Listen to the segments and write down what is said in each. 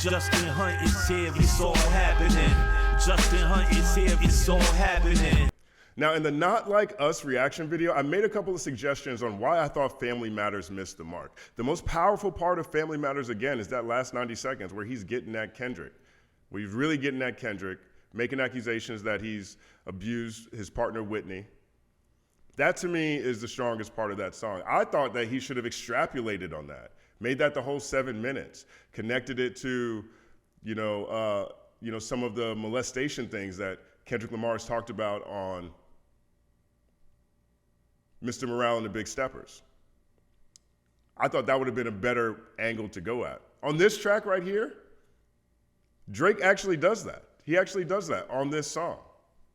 Justin Hunte is here, it's all happening. Justin Hunte is here, it's all happening. Now, in the Not Like Us reaction video, I made a couple of suggestions on why I thought Family Matters missed the mark. The most powerful part of Family Matters, again, is that last 90 seconds where he's getting at Kendrick. Where he's really getting at Kendrick, making accusations that he's abused his partner, Whitney. That, to me, is the strongest part of that song. I thought that he should have extrapolated on that, made that the whole 7 minutes, connected it to, some of the molestation things that Kendrick Lamar has talked about on Mr. Morale and the Big Steppers. I thought that would have been a better angle to go at. On this track right here, Drake actually does that. He actually does that on this song.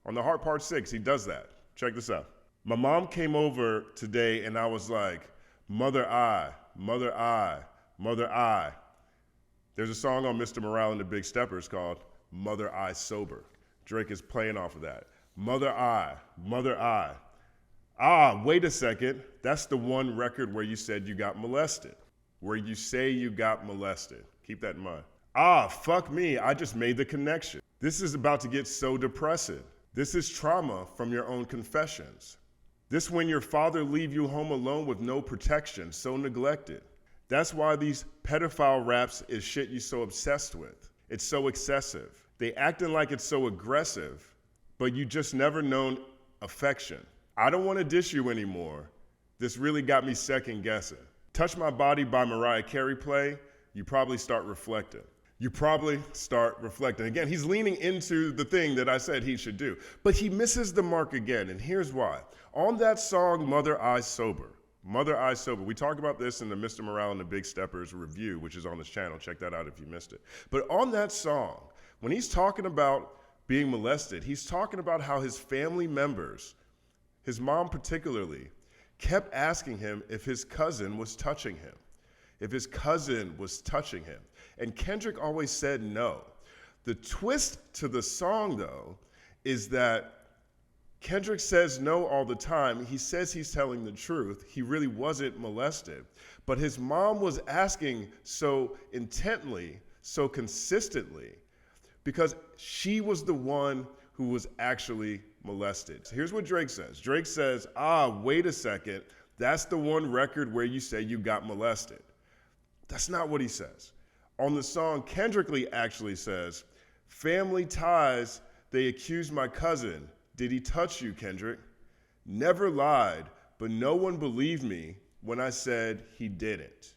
On the Heart Part 6, he does that. Check this out. My mom came over today and I was like, mother I, mother I, mother I. There's a song on Mr. Morale and the Big Steppers called Mother I Sober. Drake is playing off of that. Mother I, mother I. Ah, wait a second. That's the one record where you said you got molested. Where you say you got molested. Keep that in mind. Ah, fuck me, I just made the connection. This is about to get so depressing. This is trauma from your own confessions. This when your father leave you home alone with no protection, so neglected. That's why these pedophile raps is shit you so obsessed with. It's so excessive. They acting like it's so aggressive, but you just never known affection. I don't want to dish you anymore. This really got me second guessing. Touch My Body by Mariah Carey play, you probably start reflecting. You probably start reflecting. Again, he's leaning into the thing that I said he should do, but he misses the mark again, and here's why. On that song, Mother I Sober, we talk about this in the Mr. Morale and the Big Steppers review, which is on this channel. Check that out if you missed it. But on that song, when he's talking about being molested, he's talking about how his family members, his mom particularly, kept asking him if his cousin was touching him. And Kendrick always said no. The twist to the song, though, is that Kendrick says no all the time. He says he's telling the truth. He really wasn't molested. But his mom was asking so intently, so consistently, because she was the one who was actually molested. So here's what Drake says. Drake says, ah, wait a second. That's the one record where you say you got molested. That's not what he says. On the song, Kendrick Lee actually says, family ties, they accused my cousin. Did he touch you, Kendrick? Never lied, but no one believed me when I said he didn't.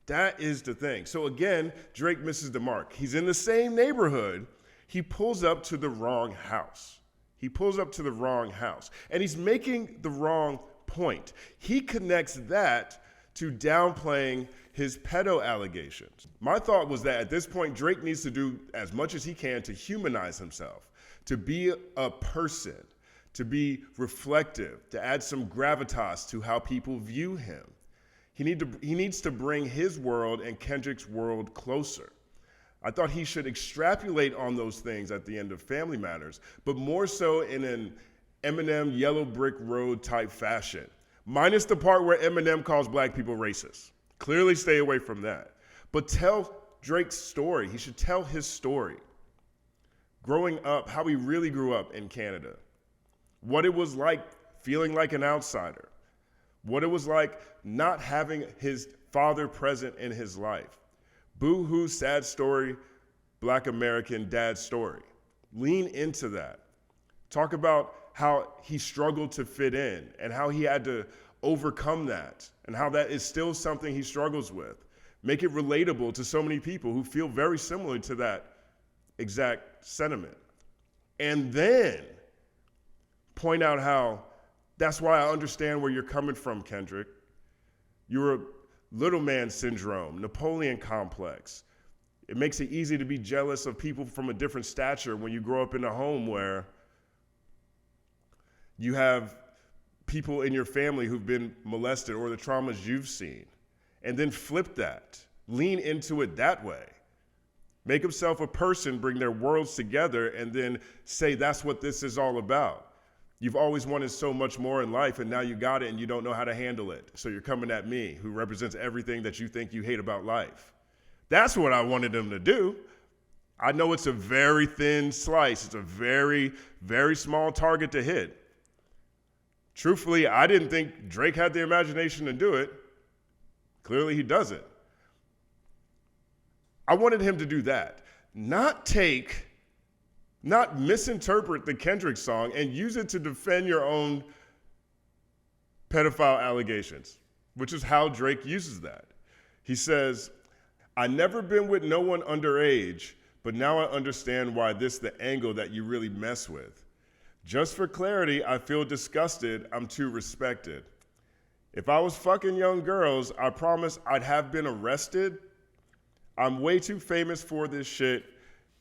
That is the thing. So again, Drake misses the mark. He's in the same neighborhood. He pulls up to the wrong house. And he's making the wrong point. He connects that to downplaying his pedo allegations. My thought was that at this point, Drake needs to do as much as he can to humanize himself, to be a person, to be reflective, to add some gravitas to how people view him. He needs to bring his world and Kendrick's world closer. I thought he should extrapolate on those things at the end of Family Matters, but more so in an Eminem Yellow Brick Road type fashion. Minus the part where Eminem calls black people racist. Clearly stay away from that. But tell Drake's story. He should tell his story. Growing up, how he really grew up in Canada. What it was like feeling like an outsider. What it was like not having his father present in his life. Boo-hoo, sad story, black American dad story. Lean into that. Talk about how he struggled to fit in and how he had to overcome that and how that is still something he struggles with. Make it relatable to so many people who feel very similar to that exact sentiment. And then point out how that's why I understand where you're coming from, Kendrick. You're a little man syndrome, Napoleon complex. It makes it easy to be jealous of people from a different stature when you grow up in a home where you have people in your family who've been molested or the traumas you've seen. And then flip that. Lean into it that way. Make himself a person, bring their worlds together, and then say that's what this is all about. You've always wanted so much more in life, and now you got it and you don't know how to handle it. So you're coming at me, who represents everything that you think you hate about life. That's what I wanted him to do. I know it's a very thin slice. It's a very, very small target to hit. Truthfully, I didn't think Drake had the imagination to do it. Clearly, he doesn't. I wanted him to do that. Not misinterpret the Kendrick song and use it to defend your own pedophile allegations, which is how Drake uses that. He says, "I never been with no one underage, but now I understand why this the angle that you really mess with. Just for clarity, I feel disgusted, I'm too respected. If I was fucking young girls, I promise I'd have been arrested. I'm way too famous for this shit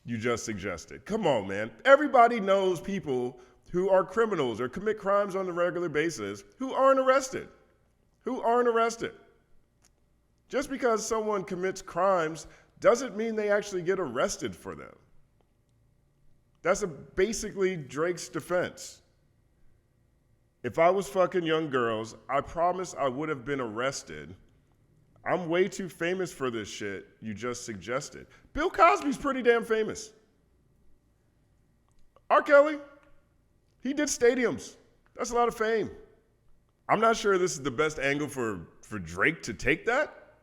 you just suggested." Come on, man. Everybody knows people who are criminals or commit crimes on a regular basis who aren't arrested. Just because someone commits crimes doesn't mean they actually get arrested for them. That's basically Drake's defense. If I was fucking young girls, I promise I would have been arrested. I'm way too famous for this shit you just suggested. Bill Cosby's pretty damn famous. R. Kelly, he did stadiums. That's a lot of fame. I'm not sure this is the best angle for Drake to take that.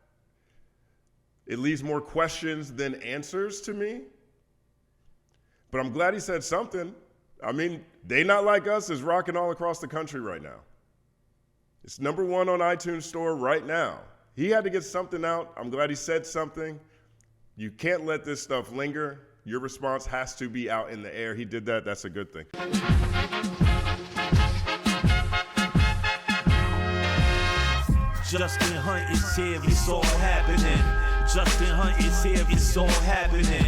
It leaves more questions than answers to me. But I'm glad he said something. I mean, They Not Like Us is rocking all across the country right now. It's number 1 on iTunes Store right now. He had to get something out. I'm glad he said something. You can't let this stuff linger. Your response has to be out in the air. He did that. That's a good thing. Justin Hunte is here, it's all happening. Justin Hunte is here, it's all happening.